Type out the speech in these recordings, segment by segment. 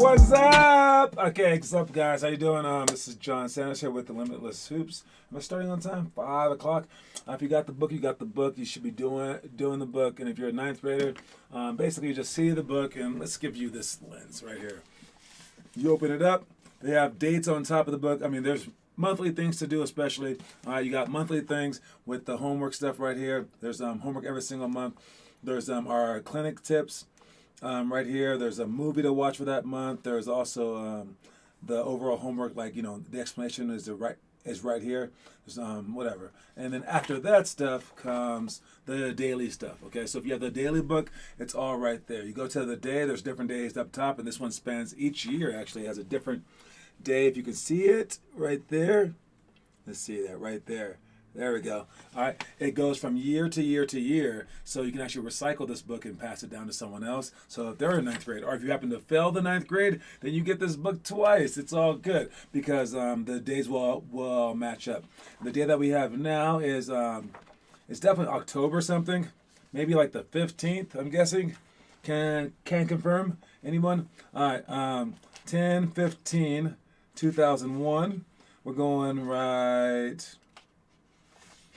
what's up? Okay, what's up, guys? How you doing? This is John Sanders here with the Limitless Hoops. Am I starting on time? 5 o'clock. If you got the book, you got the book. You should be doing the book. And if you're a ninth grader, basically you just see the book, and let's give you this lens right here. You open it up. They have dates on top of the book. I mean, there's monthly things to do, especially. You got monthly things with the homework stuff right here. There's homework every single month. There's our clinic tips. Right here, there's a movie to watch for that month. There's also the overall homework, like, you know, the explanation is right here. There's whatever. And then after that stuff comes the daily stuff. Okay, so if you have the daily book, it's all right there. You go to the day, there's different days up top, and this one spans each year, actually has a different day. If you can see it right there, let's see that right there. There we go. All right. It goes from year to year to year, so you can actually recycle this book and pass it down to someone else. So if they're in ninth grade, or if you happen to fail the ninth grade, then you get this book twice. It's all good because the days will match up. The day that we have now is it's definitely October something, maybe like the 15th. I'm guessing. Can confirm anyone? All right. 10/15/2001. We're going right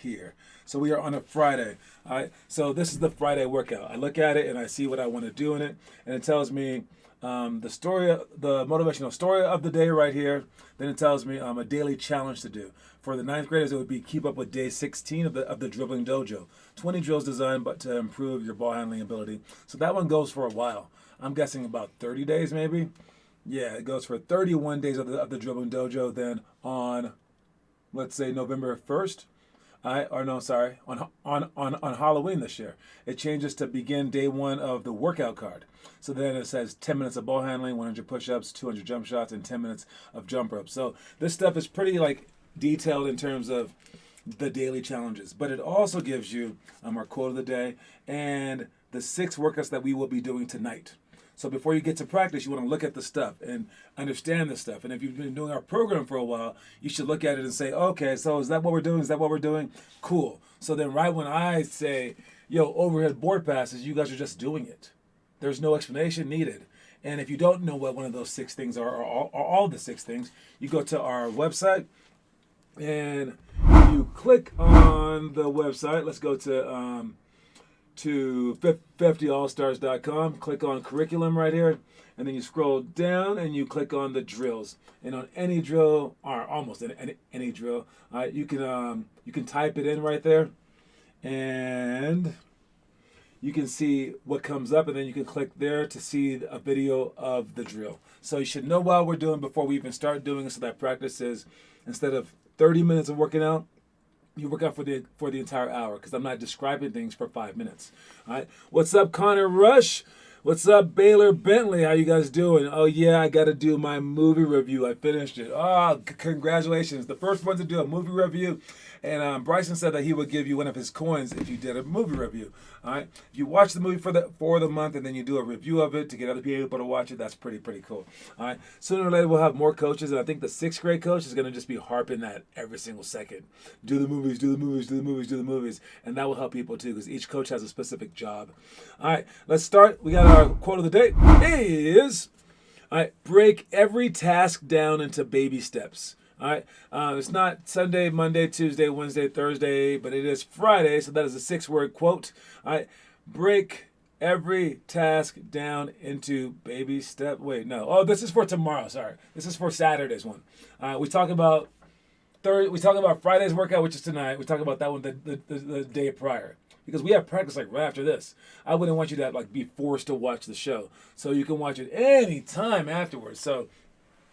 here. So we are on a Friday. All right. So this is the Friday workout. I look at it and I see what I want to do in it, and it tells me the motivational story of the day right here. Then it tells me a daily challenge to do. For the ninth graders, it would be keep up with day 16 of the dribbling dojo. 20 drills designed but to improve your ball handling ability. So that one goes for a while. I'm guessing about 30 days maybe. Yeah, it goes for 31 days of the dribbling dojo. Then on, let's say, November 1st. On Halloween this year, it changes to begin day one of the workout card. So then it says 10 minutes of ball handling, 100 push-ups, 200 jump shots, and 10 minutes of jump ropes. So this stuff is pretty detailed in terms of the daily challenges, but it also gives you our quote of the day and the 6 workouts that we will be doing tonight. So before you get to practice, you want to look at the stuff and understand the stuff. And if you've been doing our program for a while, you should look at it and say, okay, so is that what we're doing? Is that what we're doing? Cool. So then right when I say, yo, overhead board passes, you guys are just doing it. There's no explanation needed. And if you don't know what one of those 6 things are, or all the 6 things, you go to our website and you click on the website. Let's go to 50allstars.com, click on curriculum right here, and then you scroll down and you click on the drills. And on any drill, or almost any drill, you can type it in right there, and you can see what comes up, and then you can click there to see a video of the drill. So you should know what we're doing before we even start doing it, so that practice is, instead of 30 minutes of working out, you work out for the entire hour, because I'm not describing things for 5 minutes. All right. What's up, Connor Rush? What's up, Baylor Bentley? How you guys doing? Oh yeah, I got to do my movie review. I finished it. Oh, congratulations! The first one to do a movie review, and Bryson said that he would give you one of his coins if you did a movie review. All right. If you watch the movie for the month and then you do a review of it to get other people to watch it, that's pretty cool. All right. Sooner or later we'll have more coaches, and I think the 6th grade coach is going to just be harping that every single second. Do the movies, do the movies, do the movies, do the movies, and that will help people too, because each coach has a specific job. All right. Let's start. We got our quote of the day is, all right, break every task down into baby steps. All right, it's not Sunday, Monday, Tuesday, Wednesday, Thursday, but it is Friday, so that is a 6-word quote. All right, break every task down into baby step. Wait, no. Oh, this is for tomorrow. Sorry, this is for Saturday's one. We talk about Friday's workout, which is tonight. We talk about that one the day prior, because we have practice right after this. I wouldn't want you to be forced to watch the show, so you can watch it any time afterwards. So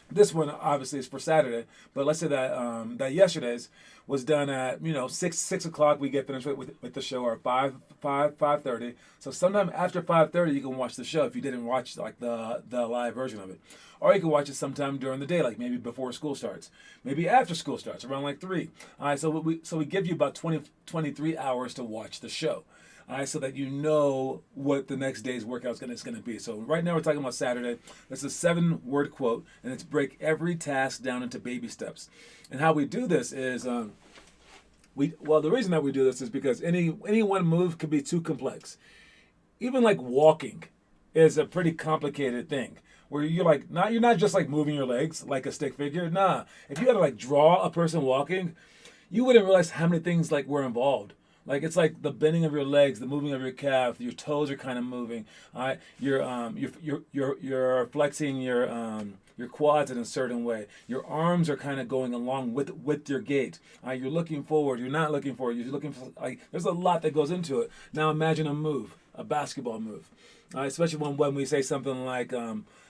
this one obviously is for Saturday, but let's say that that yesterday's was done at 6 o'clock. We get finished with the show, or 5:30. So sometime after 5:30 you can watch the show if you didn't watch the live version of it, or you can watch it sometime during the day, like maybe before school starts, maybe after school starts around 3. All right, so we give you about 23 hours to watch the show. All right, so that you know what the next day's workout is going to be. So right now we're talking about Saturday. It's a 7-word quote, and it's break every task down into baby steps. And how we do this is, the reason that we do this is because any one move could be too complex. Even walking is a pretty complicated thing. where you're not just like moving your legs like a stick figure. Nah, if you had to like draw a person walking, you wouldn't realize how many things like were involved. Like it's like the bending of your legs, the moving of your calf, your toes are kind of moving. All right, you're flexing your quads in a certain way. Your arms are kind of going along with your gait. You're looking forward. You're not looking forward. You're looking for like. There's a lot that goes into it. Now imagine a move, a basketball move, especially when we say something like.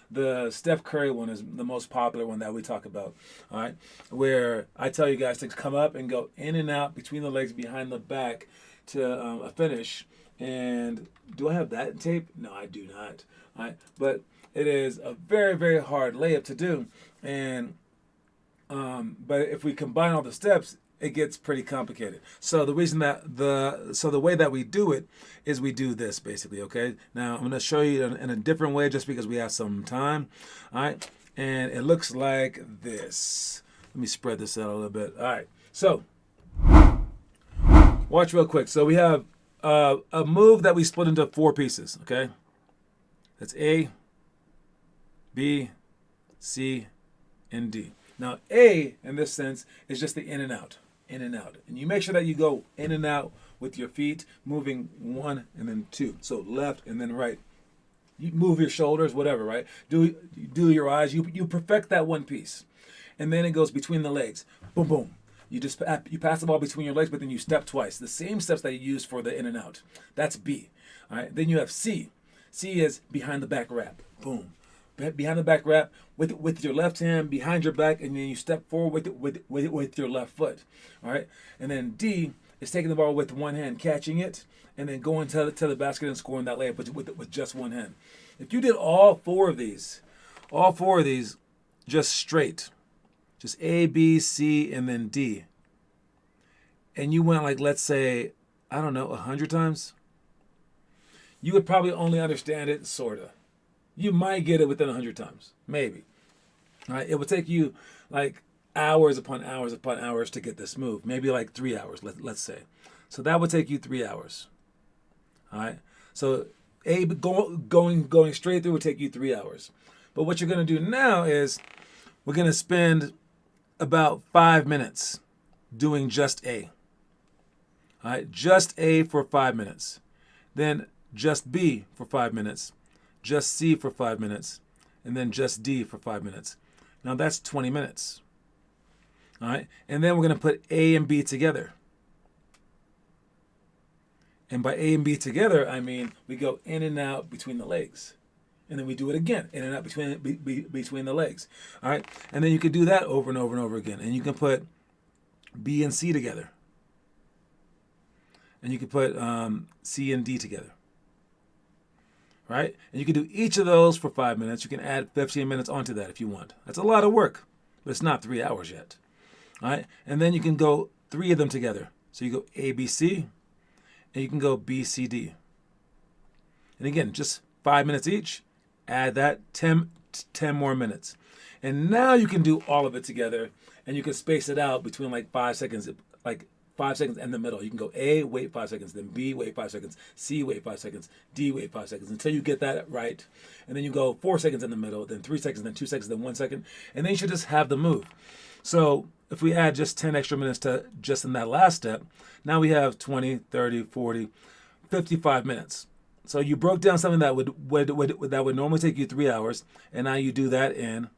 The Steph Curry one is the most popular one that we talk about, all right? Where I tell you guys to come up and go in and out between the legs, behind the back to a finish. And do I have that in tape? No, I do not. All right? But it is a very, very hard layup to do. And but if we combine all the steps, it gets pretty complicated. So the reason that the way that we do it is we do this basically, okay? Now I'm going to show you in a different way just because we have some time, all right? And it looks like this. Let me spread this out a little bit. All right, so watch real quick. So we have a move that we split into 4 pieces, okay? That's A, B, C, and D. Now A, in this sense, is just the in and out. In and out. And you make sure that you go in and out with your feet, moving 1 and then 2. So left and then right. You move your shoulders, whatever, right? Do your eyes. You perfect that one piece. And then it goes between the legs. Boom, boom. You pass the ball between your legs, but then you step twice. The same steps that you use for the in and out. That's B. All right. Then you have C. C is behind the back wrap. Boom. Behind the back wrap with your left hand behind your back, and then you step forward with your left foot. All right. And then D is taking the ball with one hand, catching it, and then going to the basket and scoring that layup with just one hand. If you did all four of these just straight, just A, B, C, and then D, and you went like, let's say, I don't know, 100 times, you would probably only understand it sorta. You might get it within 100 times, maybe. All right, it would take you like hours upon hours upon hours to get this move, maybe like 3 hours, let's say. So that would take you 3 hours. All right, so going straight through would take you 3 hours. But what you're going to do now is we're going to spend about 5 minutes doing just A. All right, just A for 5 minutes. Then just B for 5 minutes. Just C for 5 minutes, and then just D for 5 minutes. Now that's 20 minutes. All right, and then we're going to put A and B together. And by A and B together, I mean we go in and out between the legs. And then we do it again, in and out between the legs. All right, and then you can do that over and over and over again. And you can put B and C together. And you can put C and D together. Right? And you can do each of those for 5 minutes. You can add 15 minutes onto that if you want. That's a lot of work, but it's not 3 hours yet. All right? And then you can go 3 of them together. So you go A, B, C, and you can go B, C, D. And again, just 5 minutes each. Add that 10 more minutes. And now you can do all of it together, and you can space it out between like 5 seconds, like 5 seconds in the middle. You can go A, wait 5 seconds, then B, wait 5 seconds, C, wait 5 seconds, D, wait 5 seconds, until you get that right. And then you go 4 seconds in the middle, then 3 seconds, then 2 seconds, then 1 second. And then you should just have the move. So if we add just 10 extra minutes to just in that last step, now we have 20, 30, 40, 55 minutes. So you broke down something that would normally take you 3 hours, and now you do that in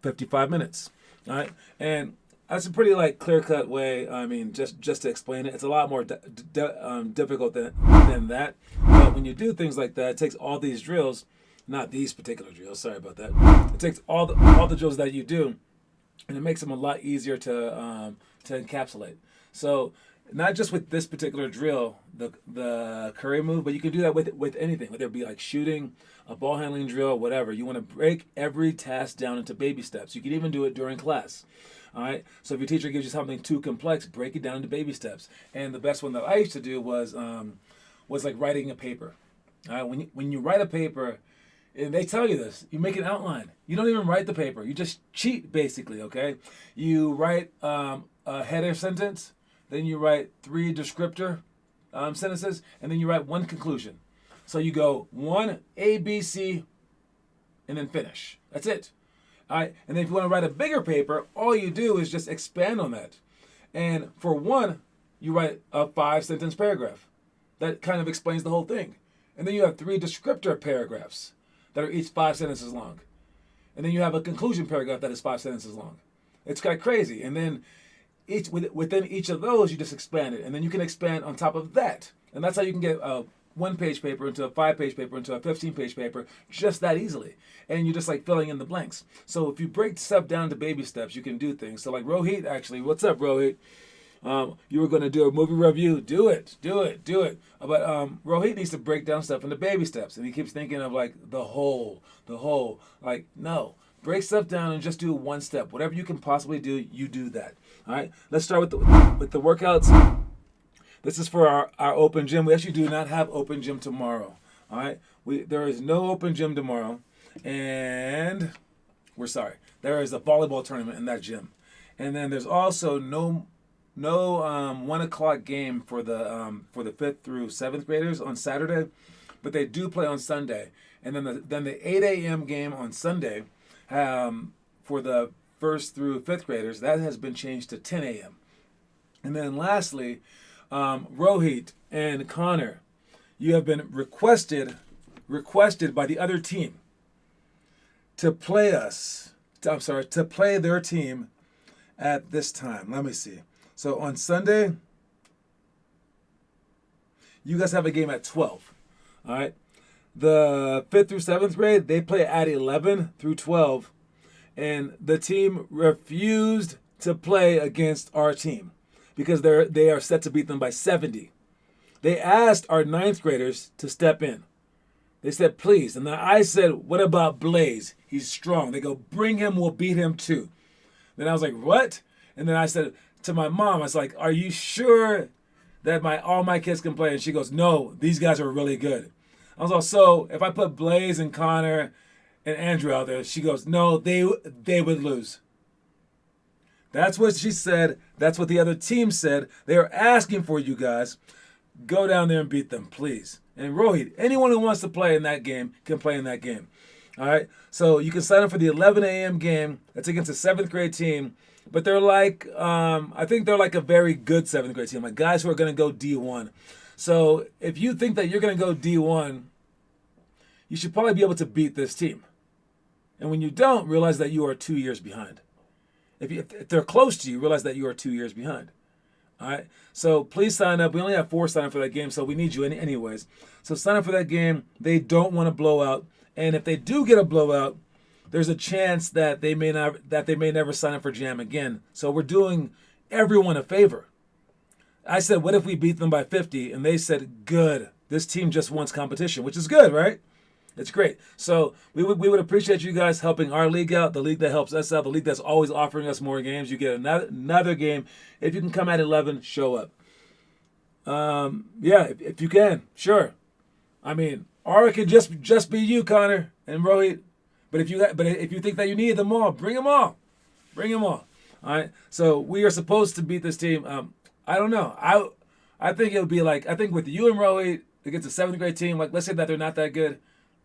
55 minutes. All right? And that's a pretty like clear-cut way. I mean, just to explain it, it's a lot more difficult than that. But when you do things like that, it takes all these drills, not these particular drills. Sorry about that. It takes all the drills that you do, and it makes them a lot easier to encapsulate. So not just with this particular drill, the Curry move, but you can do that with anything, whether it be like shooting, a ball handling drill, whatever. You want to break every task down into baby steps. You can even do it during class. All right. So if your teacher gives you something too complex, break it down into baby steps. And the best one that I used to do was like writing a paper. All right. When you write a paper, and they tell you this, you make an outline. You don't even write the paper. You just cheat basically. Okay. You write a header sentence, then you write 3 descriptor sentences, and then you write 1 conclusion. So you go 1 A B C and then finish. That's it. All right. And then if you want to write a bigger paper, all you do is just expand on that. And for one, you write a 5-sentence paragraph. That kind of explains the whole thing. And then you have 3 descriptor paragraphs that are each 5 sentences long. And then you have a conclusion paragraph that is 5 sentences long. It's kind of crazy. And then within each of those, you just expand it. And then you can expand on top of that. And that's how you can get a 1-page paper into a 5-page paper into a 15-page paper just that easily. And you're just like filling in the blanks. So if you break stuff down to baby steps, you can do things. So like Rohit, actually, what's up, Rohit? You were going to do a movie review. Do it. But Rohit needs to break down stuff into baby steps. And he keeps thinking of like the whole. Like, no. Break stuff down and just do one step. Whatever you can possibly do, you do that. All right? Let's start with the workouts. This is for our open gym. We actually do not have open gym tomorrow. All right? There is no open gym tomorrow. And we're sorry. There is a volleyball tournament in that gym. And then there's also no 1 o'clock game for the 5th through 7th graders on Saturday, but they do play on Sunday. And then the 8 a.m. game on Sunday for the 1st through 5th graders, that has been changed to 10 a.m. And then lastly, Rohit and Connor, you have been requested by the other team to play their team at this time. Let me see. So on Sunday, you guys have a game at 12. All right. The 5th through 7th grade, they play at 11 through 12. And the team refused to play against our team because they are set to beat them by 70. They asked our 9th graders to step in. They said, please. And then I said, what about Blaze? He's strong. They go, bring him, we'll beat him too. Then I was like, what? And then I said to my mom, I was like, are you sure that all my kids can play? And she goes, no, these guys are really good. I was like, so if I put Blaze and Connor and Andrew out there, she goes, no, they would lose. That's what she said. That's what the other team said. They are asking for you guys. Go down there and beat them, please. And Rohit, anyone who wants to play in that game can play in that game. All right? So you can sign up for the 11 a.m. game. That's against a 7th grade team. But they're like, I think they're like a very good 7th grade team, like guys who are going to go D1. So if you think that you're going to go D1, you should probably be able to beat this team. And when you don't, realize that you are 2 years behind. If they're close to you, realize that you are 2 years behind. All right? So please sign up. We only have 4 sign up for that game, so we need you anyways. So sign up for that game. They don't want a blowout. And if they do get a blowout, there's a chance that they may never sign up for Jam again. So we're doing everyone a favor. I said, what if we beat them by 50? And they said, good. This team just wants competition, which is good, right? It's great. So we would appreciate you guys helping our league out, the league that helps us out, the league that's always offering us more games. You get another game. If you can come at 11, show up. If you can, sure. I mean, or it could just be you, Connor and Rohit. But if you think that you need them all, bring them all. Bring them all. All right. So we are supposed to beat this team. I don't know. I think it would be like, I think with you and Rohit against a 7th grade team, like let's say that they're not that good,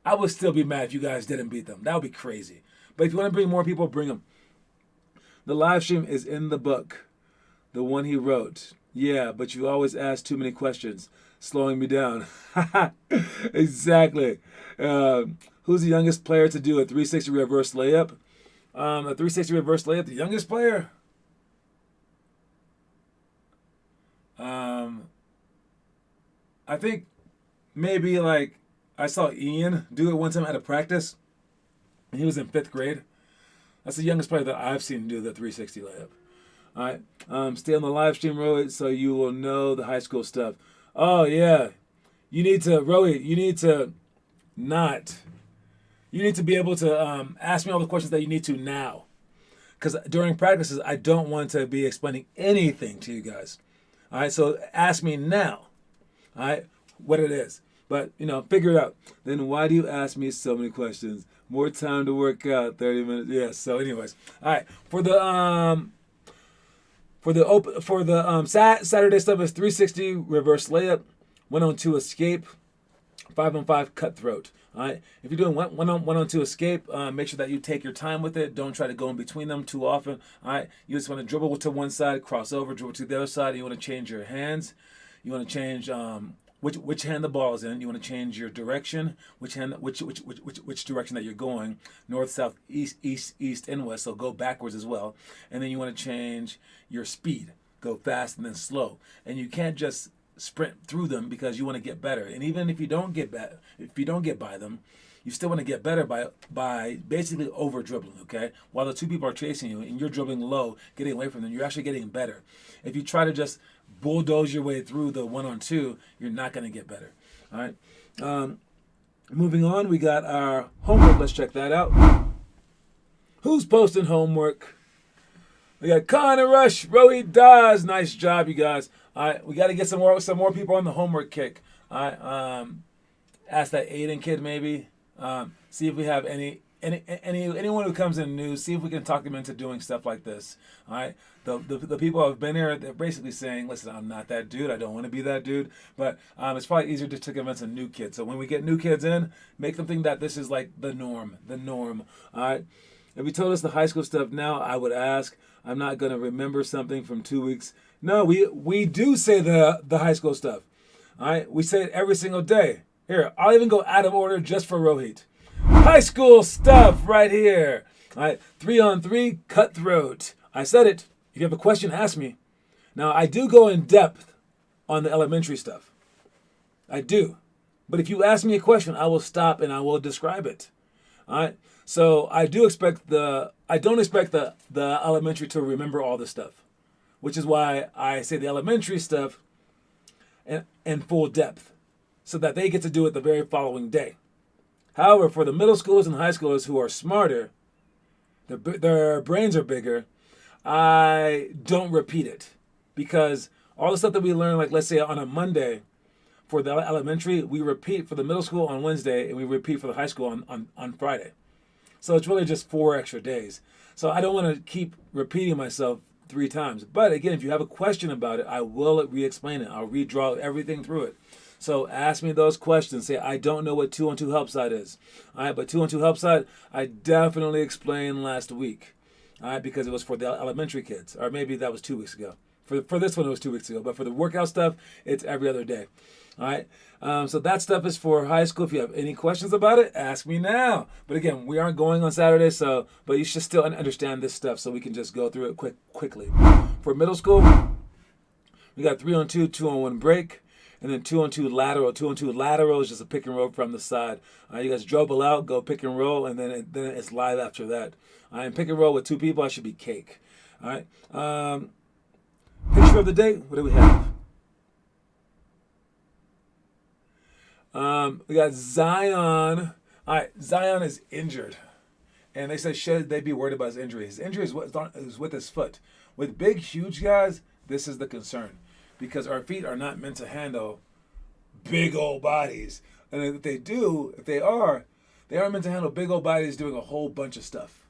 I would still be mad if you guys didn't beat them. That would be crazy. But if you want to bring more people, bring them. The live stream is in the book, the one he wrote. Yeah, but you always ask too many questions, slowing me down. Exactly. Who's the youngest player to do a 360 reverse layup? A 360 reverse layup, the youngest player? I think maybe like I saw Ian do it one time at a practice. And he was in 5th grade. That's the youngest player that I've seen do the 360 layup. All right. Stay on the live stream, Rohit, so you will know the high school stuff. Oh, yeah. Rohit, you need to be able to ask me all the questions that you need to now. Because during practices, I don't want to be explaining anything to you guys. All right, so ask me now, all right, what it is. But, figure it out. Then why do you ask me so many questions? More time to work out, 30 minutes. Yeah, so anyways. All right, for the Saturday stuff is 360 reverse layup. Went on to escape. 5-on-5 cutthroat. All right. If you're doing one-on-two escape, make sure that you take your time with it. Don't try to go in between them too often. All right. You just want to dribble to one side, cross over, dribble to the other side. You want to change your hands. You want to change which hand the ball is in. You want to change your direction, which direction that you're going, north, south, east, and west. So go backwards as well. And then you want to change your speed. Go fast and then slow. And you can't just sprint through them because you want to get better. And even if you don't get by them, you still want to get better by basically over dribbling. Okay, while the two people are chasing you and you're dribbling low, getting away from them, you're actually getting better. If you try to just bulldoze your way through the 1-on-2, you're not going to get better. All right. Moving on, we got our homework. Let's check that out. Who's posting homework? We got Connor Rush, Rohit Daz. Nice job, you guys. All right, we got to get some more people on the homework kick. All right, ask that Aiden kid maybe. See if we have anyone who comes in new. See if we can talk them into doing stuff like this. All right, the people who have been here, they're basically saying, "Listen, I'm not that dude. I don't want to be that dude." But it's probably easier to convince a new kid. So when we get new kids in, make them think that this is like the norm. The norm. All right. If you told us the high school stuff now, I would ask. I'm not gonna remember something from 2 weeks. No, we do say the high school stuff. All right, we say it every single day. Here, I'll even go out of order just for Rohit. High school stuff right here. All right, 3-on-3 cutthroat. I said it. If you have a question, ask me. Now, I do go in depth on the elementary stuff. I do. But if you ask me a question, I will stop and I will describe it. All right. So I don't expect the elementary to remember all this stuff, which is why I say the elementary stuff in full depth, so that they get to do it the very following day. However, for the middle schoolers and high schoolers who are smarter, their brains are bigger, I don't repeat it, because all the stuff that we learn, like let's say on a Monday for the elementary, we repeat for the middle school on Wednesday, and we repeat for the high school on Friday. So it's really just 4 extra days. So I don't want to keep repeating myself 3 times. But again, if you have a question about it, I will re-explain it. I'll redraw everything through it. So ask me those questions. Say, I don't know what 2-on-2 help side is. All right, but 2-on-2 help side, I definitely explained last week. All right, because it was for the elementary kids. Or maybe that was 2 weeks ago. For this one, it was 2 weeks ago. But for the workout stuff, it's every other day. All right. So that stuff is for high school. If you have any questions about it, ask me now. But again, we aren't going on Saturday, but you should still understand this stuff so we can just go through it quickly. For middle school, we got 3-on-2, 2-on-1 break, and then 2-on-2 lateral. 2-on-2 lateral is just a pick and roll from the side. You guys dribble out, go pick and roll, and then it's live after that. And pick and roll with 2 people, I should be cake. All right. Picture of the day. What do we have? We got Zion. All right, Zion is injured. And they said, should they be worried about his injury? His injury is with his foot. With big, huge guys, this is the concern. Because our feet are not meant to handle big old bodies. And if they are meant to handle big old bodies doing a whole bunch of stuff.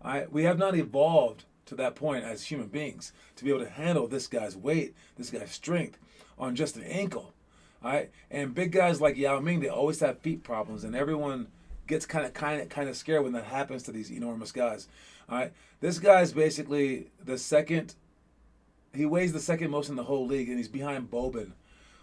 All right, we have not evolved to that point as human beings to be able to handle this guy's weight, this guy's strength on just an ankle. All right, and big guys like Yao Ming, they always have feet problems, and everyone gets kind of scared when that happens to these enormous guys. All right, this guy's basically the second. He weighs the second most in the whole league, and he's behind Boban,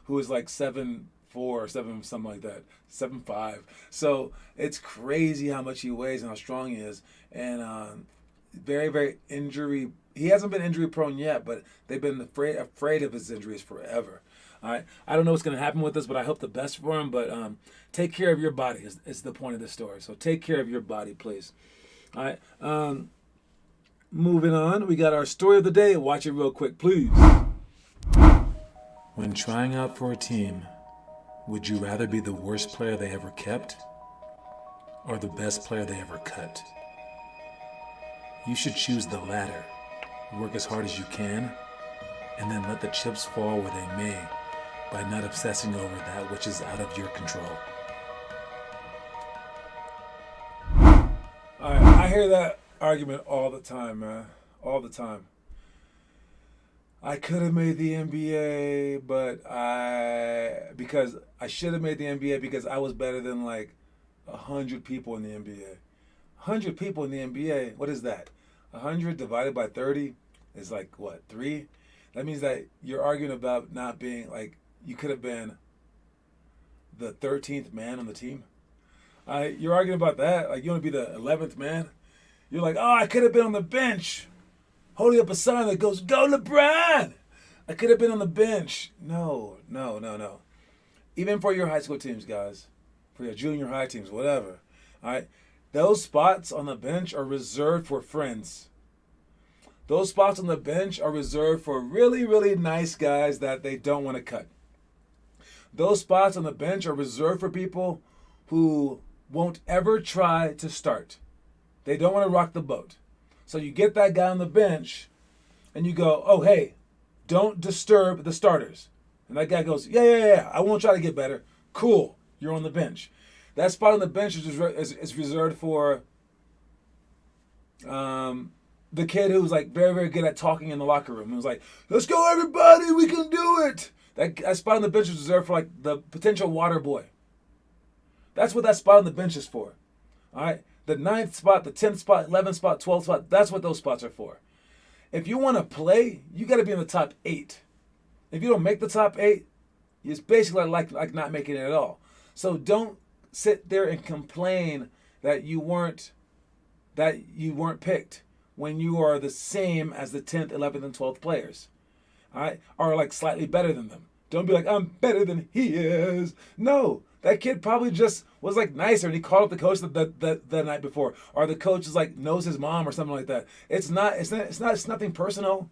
who is like 7'4" or 7 something like that, 7'5". So it's crazy how much he weighs and how strong he is, and very, very injury. He hasn't been injury prone yet, but they've been afraid of his injuries forever. All right. I don't know what's going to happen with this, but I hope the best for him. But take care of your body is the point of the story. So take care of your body, please. All right. Moving on, we got our story of the day. Watch it real quick, please. When trying out for a team, would you rather be the worst player they ever kept or the best player they ever cut? You should choose the latter. Work as hard as you can, and then let the chips fall where they may, by not obsessing over that which is out of your control. I hear that argument all the time, man. All the time. I could have made the NBA, but because I should have made the NBA because I was better than like 100 people in the NBA. 100 people in the NBA. What is that? 100 divided by 30 is like what, 3? That means that you're arguing about not being like you could have been the 13th man on the team. You're arguing about that. Like you want to be the 11th man. You're like, oh, I could have been on the bench, holding up a sign that goes, "Go LeBron." I could have been on the bench. No, no, no, no. Even for your high school teams, guys, for your junior high teams, whatever. All right, those spots on the bench are reserved for friends. Those spots on the bench are reserved for really, really nice guys that they don't want to cut. Those spots on the bench are reserved for people who won't ever try to start. They don't want to rock the boat. So you get that guy on the bench and you go, oh, hey, don't disturb the starters. And that guy goes, yeah, I won't try to get better. Cool, you're on the bench. That spot on the bench is reserved for the kid who's like very, very good at talking in the locker room. He was like, let's go everybody, we can do it. That spot on the bench is reserved for like the potential water boy. That's what that spot on the bench is for. All right? The 9th spot, the 10th spot, 11th spot, 12th spot, that's what those spots are for. If you want to play, you got to be in the top 8. If you don't make the top 8, it's basically like not making it at all. So don't sit there and complain that you weren't picked when you are the same as the 10th, 11th, and 12th players. All right? Or like slightly better than them. Don't be like, I'm better than he is. No. That kid probably just was like nicer and he called up the coach the night before. Or the coach is like knows his mom or something like that. It's nothing personal.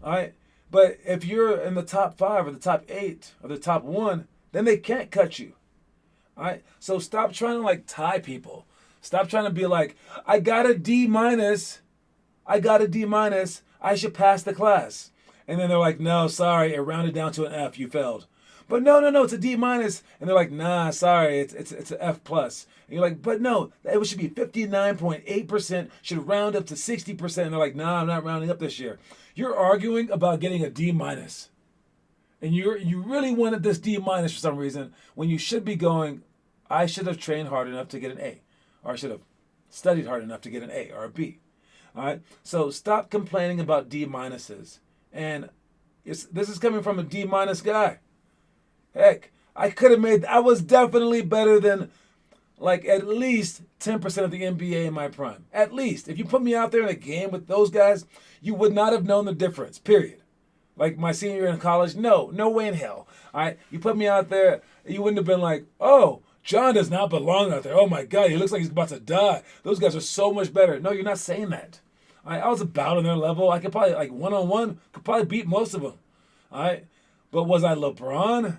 All right? But if you're in the top 5 or the top 8 or the top 1, then they can't cut you. All right? So stop trying to like tie people. Stop trying to be like, I got a D minus. I should pass the class. And then they're like, no, sorry, it rounded down to an F. You failed. But no, it's a D minus. And they're like, nah, sorry, it's an F plus. And you're like, but no, it should be 59.8%, should round up to 60%. And they're like, nah, I'm not rounding up this year. You're arguing about getting a D minus. And you really wanted this D minus for some reason when you should be going, I should have trained hard enough to get an A. Or I should have studied hard enough to get an A or a B. All right? So stop complaining about D minuses. And this is coming from a D minus guy. Heck, I was definitely better than like at least 10% of the NBA in my prime. At least. If you put me out there in a game with those guys, you would not have known the difference, period. Like my senior year in college, no way in hell. All right? You put me out there, you wouldn't have been like, oh, John does not belong out there. Oh my God, he looks like he's about to die. Those guys are so much better. No, you're not saying that. All right? I was about on their level. I could probably, like one-on-one, could probably beat most of them. All right? But was I LeBron?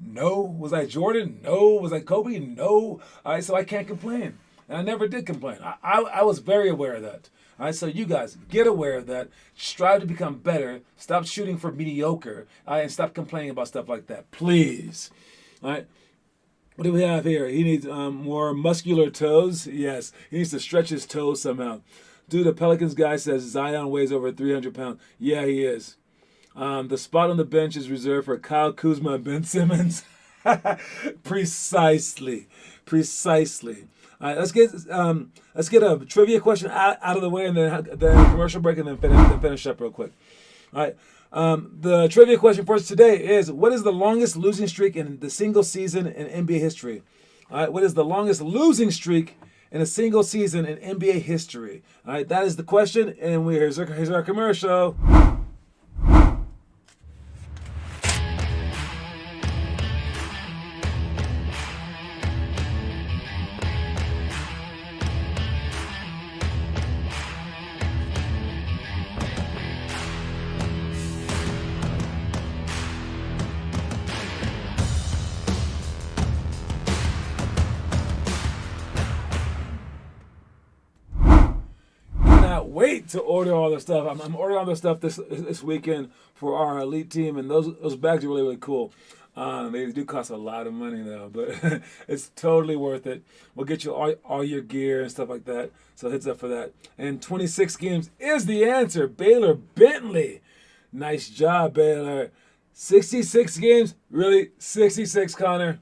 No. Was I Jordan? No. Was I Kobe? No. All right, so I can't complain. And I never did complain. I was very aware of that. All right, so you guys, get aware of that. Strive to become better. Stop shooting for mediocre. All right, and stop complaining about stuff like that. Please. All right. What do we have here? He needs more muscular toes. Yes, he needs to stretch his toes somehow. Dude, the Pelicans guy says Zion weighs over 300 pounds. Yeah, he is. The spot on the bench is reserved for Kyle Kuzma and Ben Simmons. Precisely. All right, let's get a trivia question out of the way, and then commercial break, and then finish up real quick. All right. The trivia question for us today is: what is the longest losing streak in the single season in NBA history? All right. What is the longest losing streak in a single season in NBA history? All right. That is the question, and here's our commercial. Wait to order all the stuff. I'm ordering all the stuff this weekend for our elite team, and those bags are really, really cool. They do cost a lot of money though, but it's totally worth it. We'll get you all your gear and stuff like that. So heads up for that. And 26 games is the answer. Baylor Bentley. Nice job, Baylor. 66 games? Really? 66, Connor?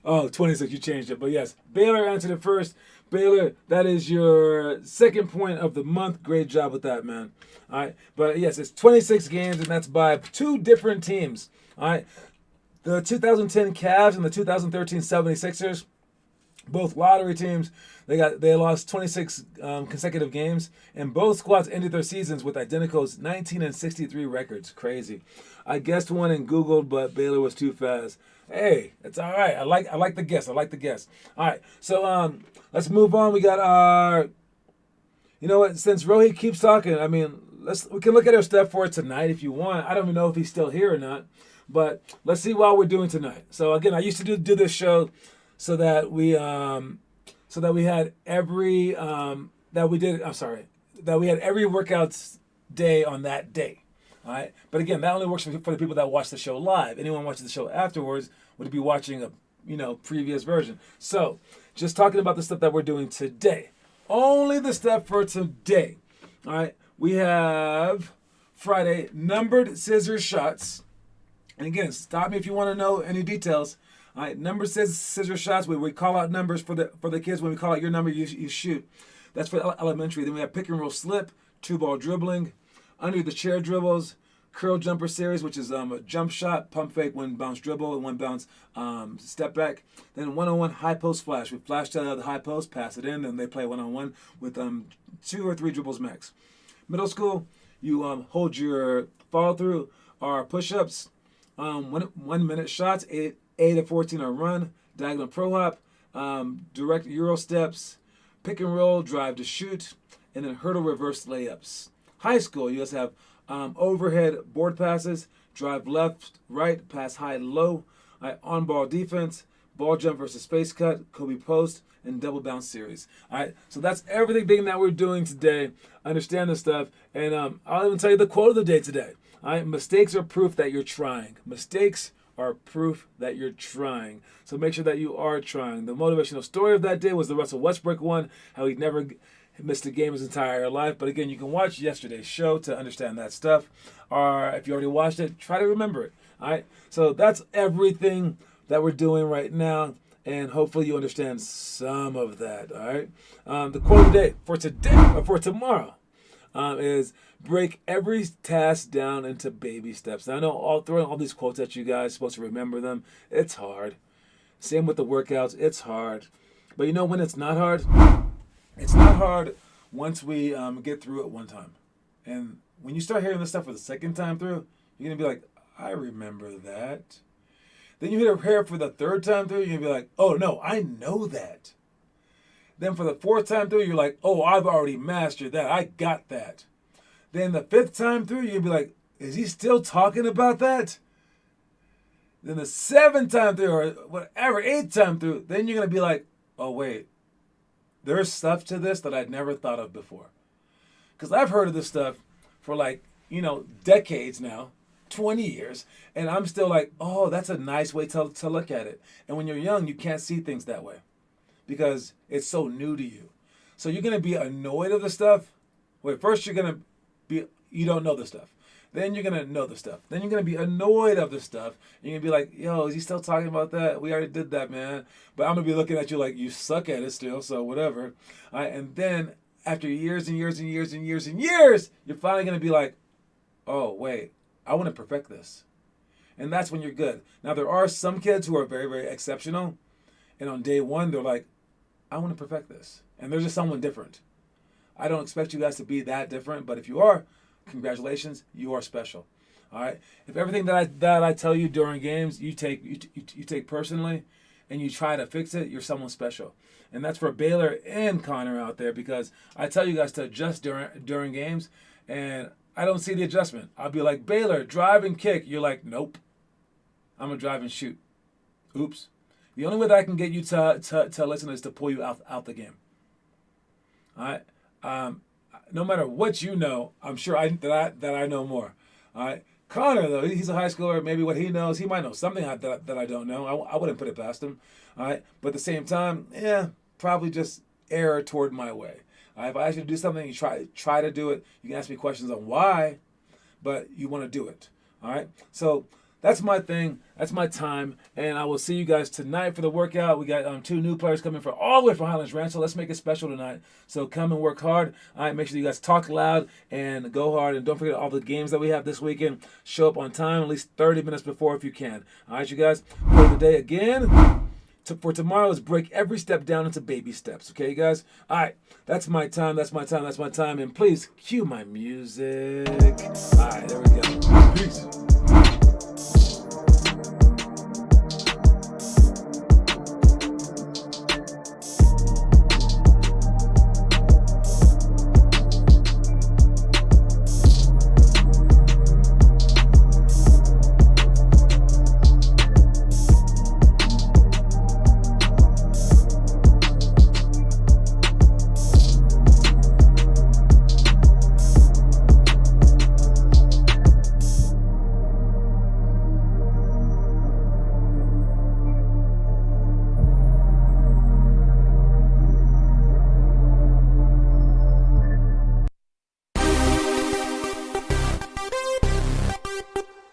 Oh, 26, you changed it. But yes, Baylor answered it first. Baylor, that is your second point of the month. Great job with that, man. All right. But yes, it's 26 games, and that's by two different teams. All right. The 2010 Cavs and the 2013 76ers, both lottery teams. They lost 26 consecutive games, and both squads ended their seasons with identical 19 and 63 records. Crazy. I guessed one and Googled, but Baylor was too fast. Hey, it's all right. I like the guess. I like the guess. All right, so let's move on. We got our. You know what? Since Rohit keeps talking, I mean, we can look at our stuff for tonight if you want. I don't even know if he's still here or not, but let's see what we're doing tonight. So again, I used to do this show so that we had every that we had every workout day on that day. All right, but again, that only works for the people that watch the show live. Anyone watching the show afterwards would be watching a previous version. So just talking about the stuff that we're doing today. Only the stuff for today. All right, we have Friday numbered scissors shots. And again, stop me if you want to know any details. All right, number scissors shots. We call out numbers for the kids. When we call out your number, you shoot. That's for elementary. Then we have pick and roll slip, 2-ball dribbling, under the chair dribbles, curl jumper series, which is a jump shot, pump fake, one bounce dribble, and one bounce step back. Then 1-on-1 high post flash. We flash to the high post, pass it in, and they play 1-on-1 with 2 or 3 dribbles max. Middle school, you hold your follow through or push ups, 1 minute shots, 8 to 14 are run, diagonal pro hop, direct Euro steps, pick and roll, drive to shoot, and then hurdle reverse layups. High school, you just have overhead board passes, drive left, right, pass high, low, on ball defense, ball jump versus face cut, Kobe post, and double bounce series. All right, so that's everything that we're doing today. Understand this stuff, and I'll even tell you the quote of the day today. All right, mistakes are proof that you're trying. Mistakes are proof that you're trying. So make sure that you are trying. The motivational story of that day was the Russell Westbrook one, how he never missed a game his entire life. But again, you can watch yesterday's show to understand that stuff. Or if you already watched it, try to remember it. All right. So that's everything that we're doing right now. And hopefully you understand some of that. All right. The quote of the day for today or for tomorrow is break every task down into baby steps. Now I know throwing all these quotes at you guys, supposed to remember them. It's hard. Same with the workouts. It's hard. But you know when it's not hard? It's not hard once we get through it one time. And when you start hearing this stuff for the second time through, you're going to be like, I remember that. Then you hear it for the third time through, you're going to be like, oh, no, I know that. Then for the fourth time through, you're like, oh, I've already mastered that. I got that. Then the fifth time through, you'll be like, is he still talking about that? Then the seventh time through, or whatever, eighth time through, then you're going to be like, oh, wait. There's stuff to this that I'd never thought of before. Because I've heard of this stuff for decades now, 20 years, and I'm still like, oh, that's a nice way to look at it. And when you're young, you can't see things that way because it's so new to you. So you're going to be annoyed of the stuff. Wait, first you're going to be, you don't know the stuff. Then you're going to know the stuff. Then you're going to be annoyed of the stuff. And you're going to be like, yo, is he still talking about that? We already did that, man. But I'm going to be looking at you like you suck at it still, so whatever. All right, and then after years and years and years and years and years, you're finally going to be like, oh, wait, I want to perfect this. And that's when you're good. Now, there are some kids who are very, very exceptional. And on day one, they're like, I want to perfect this. And they're just someone different. I don't expect you guys to be that different, but if you are, congratulations, you are special. All right. If everything that I tell you during games you take personally, and you try to fix it, you're someone special. And that's for Baylor and Connor out there, because I tell you guys to adjust during games, and I don't see the adjustment. I'll be like, Baylor, drive and kick. You're like, nope. I'm gonna drive and shoot. Oops. The only way that I can get you to listen is to pull you out the game. All right. No matter what you know, I'm sure that I know more. All right. Connor, though, he's a high schooler. Maybe what he knows, he might know something that I don't know. I wouldn't put it past him. All right. But at the same time, probably just err toward my way. All right. If I ask you to do something, you try to do it. You can ask me questions on why, but you want to do it. All right. So that's my thing. That's my time. And I will see you guys tonight for the workout. We got 2 new players coming from all the way from Highlands Ranch. So let's make it special tonight. So come and work hard. All right. Make sure you guys talk loud and go hard. And don't forget all the games that we have this weekend. Show up on time, at least 30 minutes before if you can. All right, you guys. For the day again. For tomorrow is break every step down into baby steps. Okay, you guys? All right. That's my time. That's my time. That's my time. And please cue my music. All right. There we go. Peace.